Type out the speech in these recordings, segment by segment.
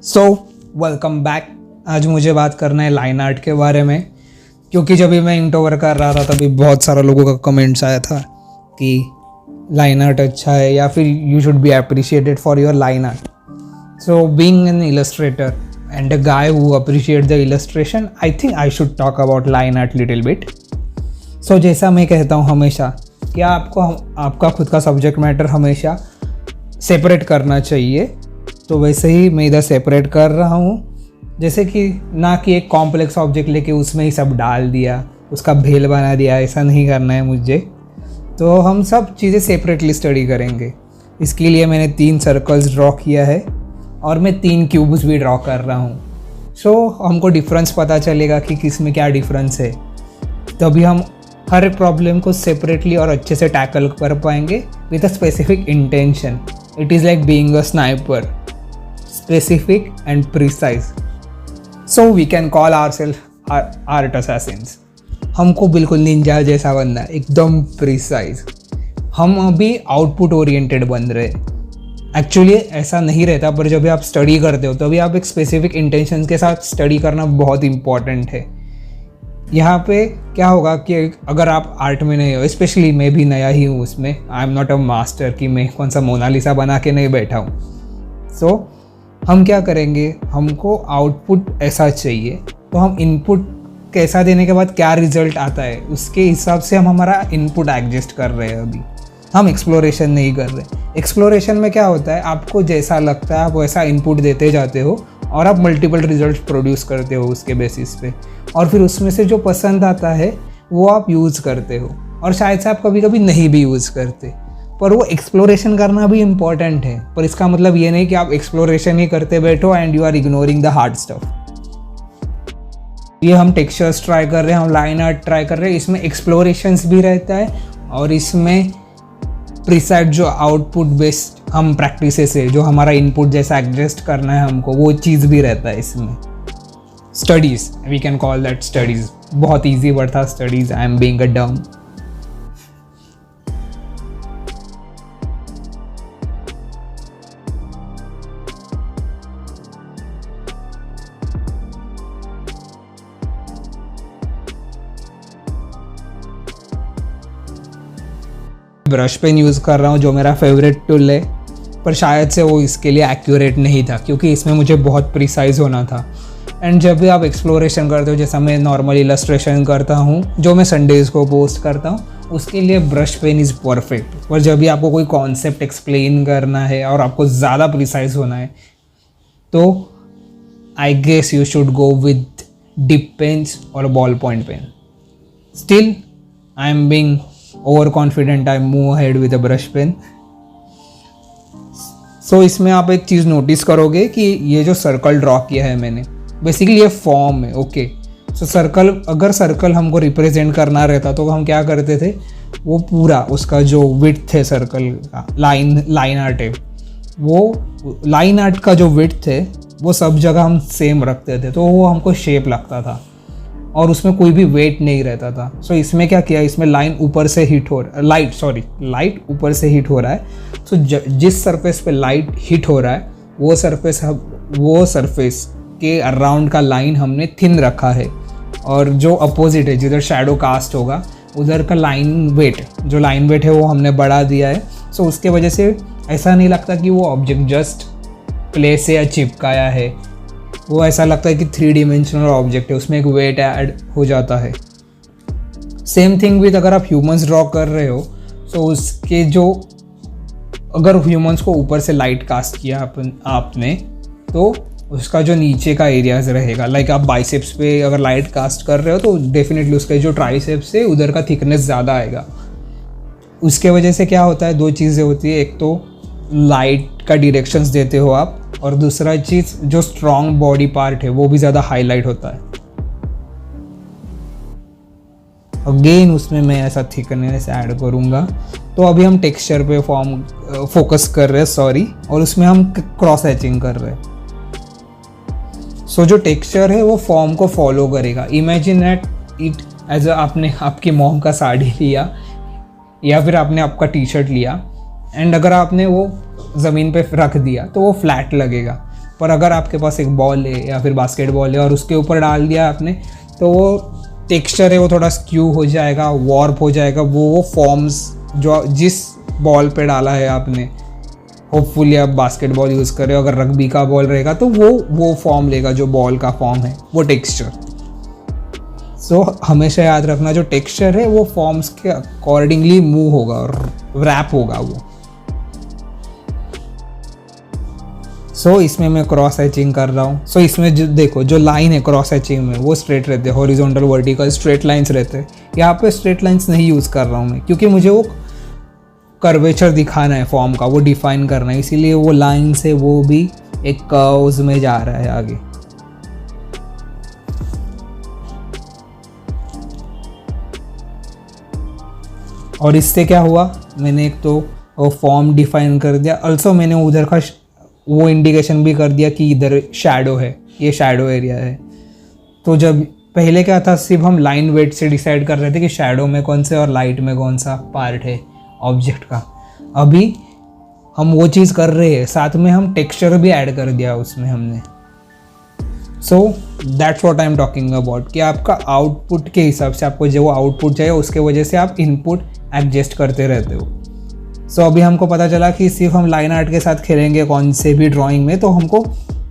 So welcome back. आज मुझे बात करना है लाइन आर्ट के बारे में, क्योंकि जब भी मैं इंटरव्यू कर रहा था तभी बहुत सारा लोगों का कमेंट्स आया था कि लाइन आर्ट अच्छा है या फिर you should be appreciated for your line art. So being an illustrator and a guy who appreciate the illustration, I think I should talk about line art little bit. So जैसा मैं कहता हूँ हमेशा कि आपका खुद का सब्जेक्ट मैटर हमेशा सेपरेट करना चाहिए, तो वैसे ही मैं इधर सेपरेट कर रहा हूँ। जैसे कि ना कि एक कॉम्प्लेक्स ऑब्जेक्ट लेके उसमें ही सब डाल दिया, उसका भेल बना दिया, ऐसा नहीं करना है मुझे। तो हम सब चीज़ें सेपरेटली स्टडी करेंगे। इसके लिए मैंने 3 सर्कल्स ड्रॉ किया है और मैं 3 क्यूब्स भी ड्रॉ कर रहा हूँ। सो हमको डिफरेंस पता चलेगा कि किस में क्या डिफरेंस है, तभी हम हर प्रॉब्लम को सेपरेटली और अच्छे से टैकल कर पाएंगे with a specific intention. It is like being a sniper, specific and precise. So we can call ourselves art assassins. हमको बिल्कुल निंजा जैसा बनना है, एकदम प्रिसाइज। हम अभी आउटपुट ओरिएंटेड बन रहे। एक्चुअली ऐसा नहीं रहता, पर जब भी आप स्टडी करते हो तभी आप एक स्पेसिफिक इंटेंशन के साथ स्टडी करना बहुत इंपॉर्टेंट है। यहाँ पे क्या होगा कि अगर आप आर्ट में नहीं हो, स्पेशली मैं भी नया ही हूँ उसमें, I am not a master कि मैं कौन सा मोनालिसा बना के नहीं बैठा हूँ। सो हम क्या करेंगे, हमको आउटपुट ऐसा चाहिए, तो हम इनपुट कैसा देने के बाद क्या रिजल्ट आता है उसके हिसाब से हम हमारा इनपुट एडजस्ट कर रहे हैं। अभी हम एक्सप्लोरेशन नहीं कर रहे। एक्सप्लोरेशन में क्या होता है, आपको जैसा लगता है आप वैसा इनपुट देते जाते हो और आप मल्टीपल रिजल्ट प्रोड्यूस करते हो उसके बेसिस पे, और फिर उसमें से जो पसंद आता है वो आप यूज़ करते हो, और शायद से आप कभी कभी नहीं भी यूज़ करते। पर वो एक्सप्लोरेशन करना भी इम्पॉर्टेंट है, पर इसका मतलब ये नहीं कि आप एक्सप्लोरेशन ही करते बैठो and you are ignoring the hard stuff. ये हम टेक्सचर्स ट्राई कर रहे हैं, हम लाइन आर्ट ट्राई कर रहे हैं, इसमें एक्सप्लोरेशंस भी रहता है और इसमें प्रीसेट जो आउटपुट बेस्ड हम प्रैक्टिसेस है, जो हमारा इनपुट जैसा एडजस्ट करना है हमको, वो चीज़ भी रहता है इसमें। Studies, we can call that studies. बहुत ईजी वर्ड था studies, I am being a dumb. Brush pen use कर रहा हूँ जो मेरा फेवरेट टूल है, पर शायद से वो इसके लिए एक्यूरेट नहीं था, क्योंकि इसमें मुझे बहुत प्रिसाइज होना था। एंड जब भी आप एक्सप्लोरेशन करते हो, जैसा मैं नॉर्मल इलस्ट्रेशन करता हूँ जो मैं संडेज़ को पोस्ट करता हूँ, उसके लिए ब्रश पेन इज़ परफेक्ट। पर जब भी आपको कोई कॉन्सेप्ट एक्सप्लेन करना है और आपको ज़्यादा प्रिसाइज होना है, तो I guess you should go with dip pens और ball point pen. Still I am being over confident, I move ahead with a brush pen. So इसमें आप एक चीज़ नोटिस करोगे कि ये जो सर्कल ड्रॉ किया है मैंने, बेसिकली ये फॉर्म है। ओके, सो सर्कल, अगर सर्कल हमको रिप्रेजेंट करना रहता तो हम क्या करते थे, वो पूरा उसका जो विड्थ है सर्कल का, लाइन आर्ट है, वो लाइन आर्ट का जो विड्थ है वो सब जगह हम सेम रखते थे, तो वो हमको शेप लगता था और उसमें कोई भी वेट नहीं रहता था। सो इसमें क्या किया, इसमें लाइट ऊपर से हिट ऊपर से हिट हो रहा है। सो जिस सरफेस पे लाइट हिट हो रहा है वो सरफेस के अराउंड का लाइन हमने थिन रखा है, और जो अपोजिट है जिधर शैडो कास्ट होगा उधर का लाइन वेट है वो हमने बढ़ा दिया है। सो उसके वजह से ऐसा नहीं लगता कि वो ऑब्जेक्ट जस्ट प्ले से या चिपकाया है, वो ऐसा लगता है कि 3 डिमेंशनल ऑब्जेक्ट है, उसमें एक वेट ऐड हो जाता है। सेम थिंग विद अगर आप ह्यूमंस ड्रॉ कर रहे हो, तो उसके जो, अगर ह्यूमंस को ऊपर से लाइट कास्ट किया आपने, तो उसका जो नीचे का एरियाज रहेगा, लाइक आप बाइसेप्स पे अगर लाइट कास्ट कर रहे हो तो डेफिनेटली उसके जो ट्राइसेप्स है उधर का थिकनेस ज़्यादा आएगा। उसके वजह से क्या होता है, 2 चीज़ें होती है, एक तो लाइट का डायरेक्शंस देते हो आप, और दूसरा चीज़ जो स्ट्रॉन्ग बॉडी पार्ट है वो भी ज़्यादा हाईलाइट होता है। अगेन उसमें मैं ऐसा थिकनेस ऐड करूँगा। तो अभी हम टेक्सचर पे फोकस कर रहे हैं, और उसमें हम क्रॉस हैचिंग कर रहे हैं। सो जो टेक्सचर है वो फॉर्म को फॉलो करेगा। इमेजिन इट एज आपने आपकी मॉम का साड़ी लिया या फिर आपने आपका टी शर्ट लिया, एंड अगर आपने वो ज़मीन पे रख दिया तो वो फ्लैट लगेगा, पर अगर आपके पास एक बॉल है या फिर बास्केटबॉल है और उसके ऊपर डाल दिया आपने, तो वो टेक्सचर है वो थोड़ा स्क्यू हो जाएगा, वॉर्प हो जाएगा। वो फॉर्म्स जो जिस बॉल पे डाला है आपने, होपफुली आप बास्केटबॉल यूज़ कर रहे हो, अगर रग्बी का बॉल रहेगा तो वो फॉर्म लेगा जो बॉल का फॉर्म है, वो टेक्सचर। सो हमेशा याद रखना जो टेक्सचर है वो फॉर्म्स के अकॉर्डिंगली मूव होगा और रैप होगा वो। सो इसमें मैं क्रॉस हैचिंग कर रहा हूँ। सो इसमें जो देखो जो लाइन है क्रॉस हैचिंग में वो स्ट्रेट रहते हैं, हॉरिजॉन्टल वर्टिकल स्ट्रेट लाइंस रहते हैं। यहाँ पे स्ट्रेट लाइंस नहीं यूज़ कर रहा हूँ मैं, क्योंकि मुझे वो कर्वेचर दिखाना है फॉर्म का, वो डिफाइन करना है, इसीलिए वो लाइन से वो भी एक कर्व्स में जा रहा है आगे। और इससे क्या हुआ, मैंने एक तो फॉर्म डिफाइन कर दिया, अल्सो मैंने उधर का वो इंडिकेशन भी कर दिया कि इधर शैडो है, ये शैडो एरिया है। तो जब पहले क्या था, सिर्फ हम लाइन वेट से डिसाइड कर रहे थे कि शैडो में कौन से और लाइट में कौन सा पार्ट है ऑब्जेक्ट का। अभी हम वो चीज़ कर रहे हैं, साथ में हम टेक्सचर भी ऐड कर दिया उसमें हमने। So that's what I am talking about, कि आपका आउटपुट के हिसाब से आपको जो आउटपुट चाहिए उसके वजह से आप इनपुट एडजस्ट करते रहते हो। सो अभी हमको पता चला कि सिर्फ हम लाइन आर्ट के साथ खेलेंगे कौन से भी ड्राइंग में, तो हमको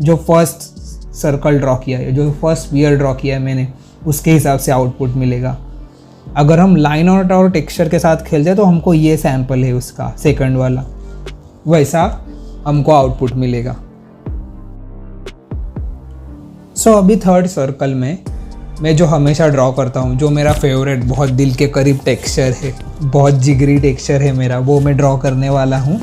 जो फर्स्ट सर्कल ड्रॉ किया है, जो फर्स्ट स्फीयर ड्रॉ किया है मैंने, उसके हिसाब से आउटपुट मिलेगा। अगर हम लाइन आर्ट और टेक्सचर के साथ खेलते हैं तो हमको ये सैम्पल है उसका सेकंड वाला, वैसा हमको आउटपुट मिलेगा। सो अभी थर्ड सर्कल में मैं जो हमेशा ड्रॉ करता हूँ, जो मेरा फेवरेट बहुत दिल के करीब टेक्सचर है, बहुत जिगरी टेक्सचर है मेरा, वो मैं ड्रॉ करने वाला हूँ।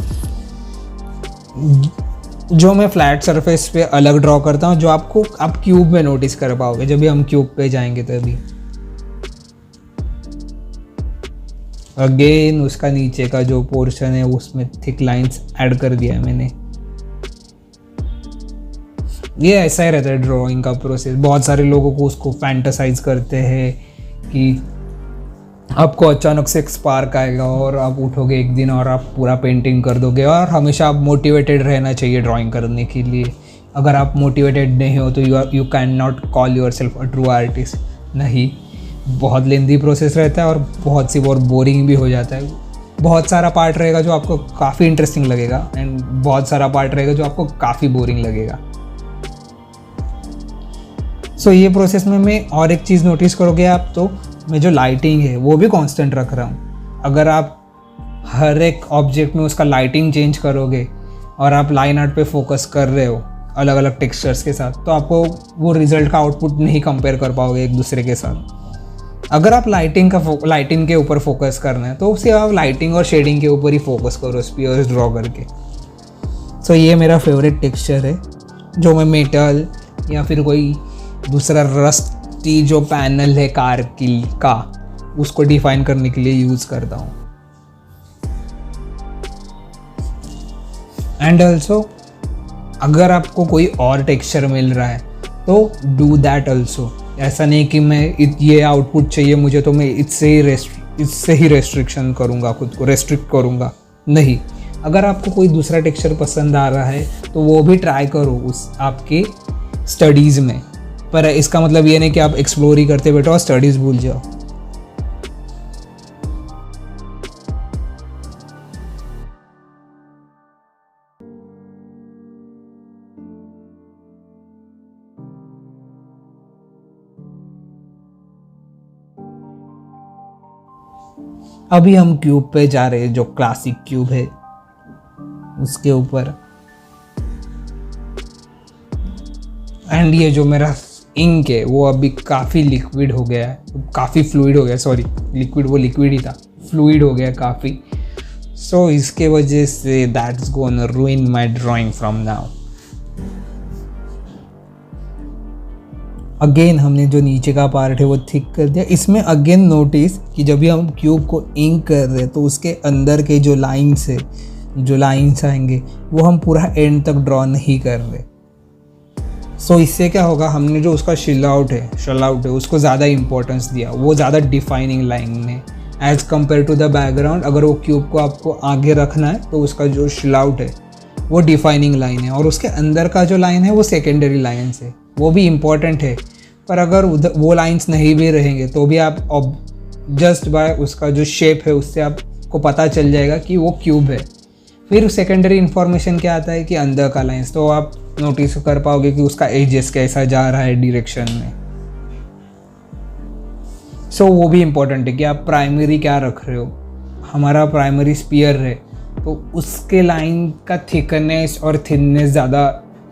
जो मैं फ्लैट सरफेस पे अलग ड्रॉ करता हूँ, जो आप क्यूब में नोटिस कर पाओगे जब भी हम क्यूब पे जाएंगे तभी। अगेन उसका नीचे का जो पोर्शन है उसमें थिक लाइंस ऐड कर दिया है मैंने। ये ऐसा ही रहता है ड्राइंग का प्रोसेस। बहुत सारे लोगों को उसको फैंटासाइज करते हैं कि आपको अचानक से एक स्पार्क आएगा और आप उठोगे एक दिन और आप पूरा पेंटिंग कर दोगे। और हमेशा आप मोटिवेटेड रहना चाहिए ड्राइंग करने के लिए। अगर आप मोटिवेटेड नहीं हो तो you can not call your self a true artist. नहीं, बहुत लेंदी प्रोसेस रहता है और बहुत सी बहुत बोरिंग भी हो जाता है। बहुत सारा पार्ट रहेगा जो आपको काफ़ी इंटरेस्टिंग लगेगा एंड बहुत सारा पार्ट रहेगा जो आपको काफ़ी बोरिंग लगेगा। सो ये प्रोसेस में मैं और एक चीज़ नोटिस करोगे आप, तो मैं जो लाइटिंग है वो भी कांस्टेंट रख रहा हूँ। अगर आप हर एक ऑब्जेक्ट में उसका लाइटिंग चेंज करोगे और आप लाइन आर्ट पे फोकस कर रहे हो अलग अलग टेक्सचर्स के साथ, तो आपको वो रिजल्ट का आउटपुट नहीं कंपेयर कर पाओगे एक दूसरे के साथ। अगर आप लाइटिंग के ऊपर फोकस करना है तो उसे आप लाइटिंग और शेडिंग के ऊपर ही फोकस करो स्फीयर्स ड्रॉ करके। सो ये मेरा फेवरेट टेक्सचर है जो मैं मेटल या फिर कोई दूसरा रस्टी जो पैनल है कार का, उसको डिफाइन करने के लिए यूज़ करता हूँ। एंड ऑल्सो अगर आपको कोई और टेक्सचर मिल रहा है तो डू दैट ऑल्सो। ऐसा नहीं कि मैं ये आउटपुट चाहिए मुझे तो मैं इससे ही रेस्ट्रिक्शन करूँगा, खुद को रेस्ट्रिक्ट करूँगा। नहीं, अगर आपको कोई दूसरा टेक्सचर पसंद आ रहा है तो वो भी ट्राई करो उस आपके स्टडीज़ में। पर इसका मतलब ये नहीं कि आप एक्सप्लोर ही करते बैठो और स्टडीज़ भूल जाओ। अभी हम क्यूब पे जा रहे हैं, जो क्लासिक क्यूब है उसके ऊपर। एंड ये जो मेरा इंक है वो अभी काफ़ी लिक्विड हो गया है, काफ़ी फ्लूइड हो गया, सॉरी लिक्विड, वो लिक्विड ही था, फ्लूइड हो गया काफ़ी। सो इसके वजह से that's gonna रूइन my drawing from now. Again हमने जो नीचे का पार्ट है वो थिक कर दिया। इसमें अगेन नोटिस कि जब भी हम क्यूब को इंक कर रहे हैं तो उसके अंदर के जो लाइन्स है, जो लाइन्स आएंगे वो हम पूरा एंड तक ड्रॉ नहीं कर रहे। सो इससे क्या होगा, हमने जो उसका शिल आउट है उसको ज़्यादा इंपॉर्टेंस दिया, वो ज़्यादा डिफाइनिंग लाइन है as compared to the background. अगर वो क्यूब को आपको आगे रखना है तो उसका जो शिल आउट है वो डिफाइनिंग लाइन है, और उसके अंदर का जो लाइन है वो सेकेंडरी लाइन्स है, वो भी इम्पॉर्टेंट है। पर अगर उधर वो लाइन्स नहीं भी रहेंगे तो भी आप जस्ट बाय उसका जो शेप है उससे आपको पता चल जाएगा कि वो क्यूब है। फिर सेकेंडरी इन्फॉर्मेशन क्या आता है कि अंदर का लाइन्स, तो आप नोटिस कर पाओगे कि उसका एजेस कैसा जा रहा है डायरेक्शन में। सो वो भी इम्पोर्टेंट है कि आप प्राइमरी क्या रख रहे हो। हमारा प्राइमरी स्पीयर है तो उसके लाइन का थिकनेस और थिननेस ज़्यादा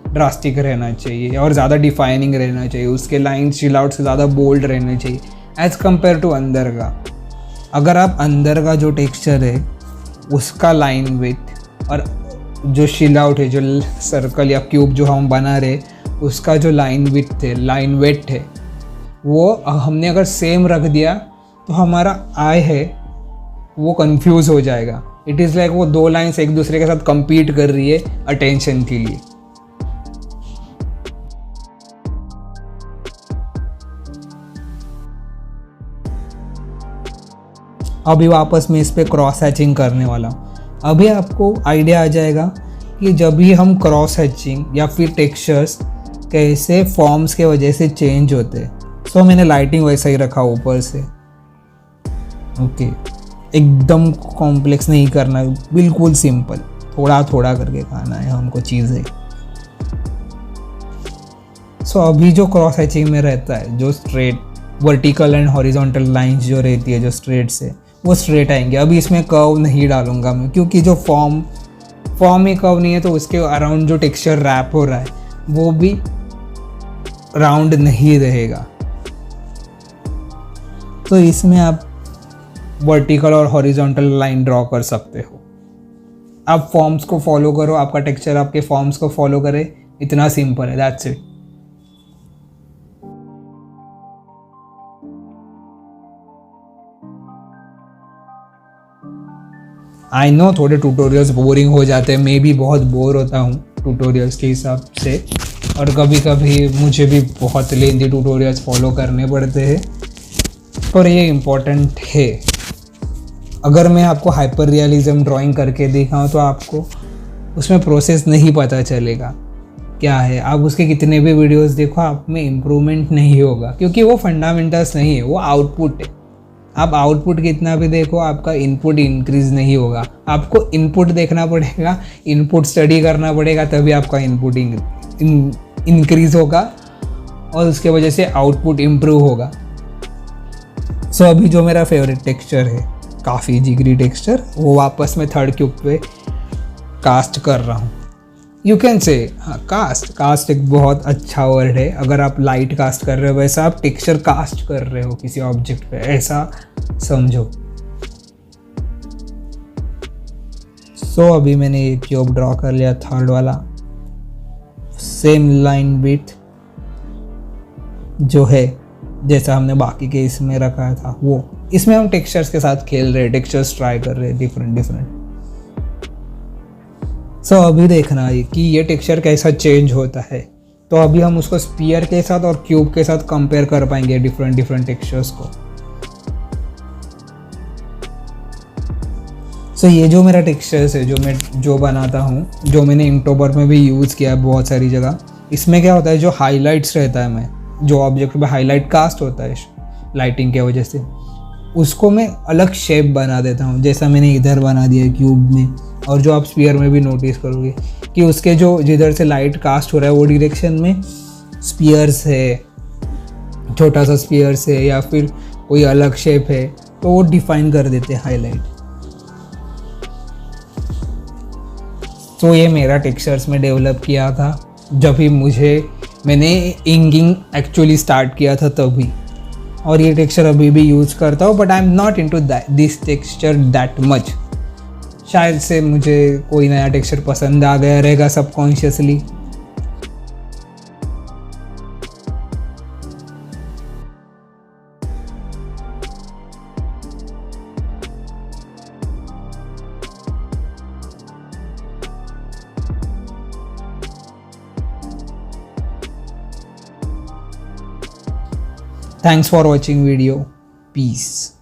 ड्रास्टिक रहना चाहिए और ज़्यादा डिफाइनिंग रहना चाहिए, उसके लाइन चिल आउट से ज़्यादा बोल्ड रहने चाहिए एज़ कम्पेयर टू अंदर का। अगर आप अंदर का जो टेक्सचर है उसका लाइन विड्थ और जो चिल आउट है, जो सर्कल या क्यूब जो हम बना रहे उसका जो लाइन विड्थ है, लाइन वेट है, वो हमने अगर सेम रख दिया तो हमारा आई है वो कंफ्यूज हो जाएगा। इट इज़ लाइक वो दो लाइन्स एक दूसरे के साथ compete कर रही है अटेंशन के लिए। अभी वापस मैं इस पे क्रॉस हैचिंग करने वाला हूँ। अभी आपको आइडिया आ जाएगा कि जब भी हम क्रॉस हैचिंग या फिर टेक्सचर्स कैसे फॉर्म्स के वजह से चेंज होते हैं। सो मैंने लाइटिंग वैसा ही रखा ऊपर से। ओके, एकदम कॉम्प्लेक्स नहीं करना, बिल्कुल सिंपल, थोड़ा थोड़ा करके खाना है हमको चीज़ें। सो अभी जो क्रॉस हैचिंग में रहता है, जो straight vertical and horizontal lines जो रहती है जो स्ट्रेट से, वो स्ट्रेट आएंगे। अभी इसमें कर्व नहीं डालूंगा मैं, क्योंकि जो फॉर्म ही कर्व नहीं है तो उसके अराउंड जो टेक्सचर रैप हो रहा है वो भी राउंड नहीं रहेगा। तो इसमें आप वर्टिकल और हॉरिजॉन्टल लाइन ड्रॉ कर सकते हो। आप फॉर्म्स को फॉलो करो, आपका टेक्सचर आपके फॉर्म्स को फॉलो करे, इतना सिंपल है, दैट्स इट। आई नो थोड़े ट्यूटोरियल्स बोरिंग हो जाते हैं, मैं भी बहुत बोर होता हूँ ट्यूटोरियल्स के हिसाब से, और कभी कभी मुझे भी बहुत लेंथी ट्यूटोरियल्स फॉलो करने पड़ते हैं, पर ये इम्पोर्टेंट है। अगर मैं आपको हाइपर रियलिज्म ड्राइंग करके दिखाऊं तो आपको उसमें प्रोसेस नहीं पता चलेगा क्या है। आप उसके कितने भी वीडियोस देखो, आप में इम्प्रूवमेंट नहीं होगा, क्योंकि वो फंडामेंटल्स नहीं है, वो आउटपुट है। आप आउटपुट कितना भी देखो, आपका इनपुट इंक्रीज नहीं होगा। आपको इनपुट देखना पड़ेगा, इनपुट स्टडी करना पड़ेगा, तभी आपका इनपुट इंक्रीज होगा और उसके वजह से आउटपुट इम्प्रूव होगा। सो अभी जो मेरा फेवरेट टेक्सचर है, काफ़ी जिगरी टेक्सचर, वो वापस मैं थर्ड क्यूब पे कास्ट कर रहा हूँ। यू कैन से हाँ, कास्ट एक बहुत अच्छा वर्ड है। अगर आप लाइट कास्ट कर रहे हो वैसा आप टेक्सचर कास्ट कर रहे हो किसी ऑब्जेक्ट पे, ऐसा समझो। सो अभी मैंने ये क्यूब ड्रॉ कर लिया, थर्ड वाला, सेम लाइन विड्थ जो है जैसा हमने बाकी के इसमें रखा था, वो इसमें हम टेक्सचर्स के साथ खेल रहे हैं, टेक्सचर्स ट्राई कर रहे हैं डिफरेंट। सो अभी देखना है कि ये टेक्सचर कैसा चेंज होता है। तो अभी हम उसको स्पीयर के साथ और क्यूब के साथ कंपेयर कर पाएंगे डिफरेंट टेक्सचर्स को। सो ये जो मेरा टेक्सचर्स है, जो मैं बनाता हूँ, जो मैंने इंक्टोबर में भी यूज़ किया है बहुत सारी जगह, इसमें क्या होता है, जो हाईलाइट्स रहता है, मैं जो ऑब्जेक्ट पे हाईलाइट कास्ट होता है लाइटिंग के वजह से, उसको मैं अलग शेप बना देता हूँ, जैसा मैंने इधर बना दिया है क्यूब में। और जो आप स्पीयर में भी नोटिस करोगे कि उसके जो जिधर से लाइट कास्ट हो रहा है वो डायरेक्शन में स्पीयर्स है, छोटा सा स्पीयर्स है या फिर कोई अलग शेप है, तो वो डिफाइन कर देते हैं हाईलाइट। तो ये मेरा टेक्सचर्स में डेवलप किया था जब भी मैंने इंकिंग एक्चुअली स्टार्ट किया था तभी, और ये टेक्सचर अभी भी यूज़ करता हूँ, but I am not into this texture that much. शायद से मुझे कोई नया टेक्सचर पसंद आ गया रहेगा subconsciously. Thanks for watching video. Peace.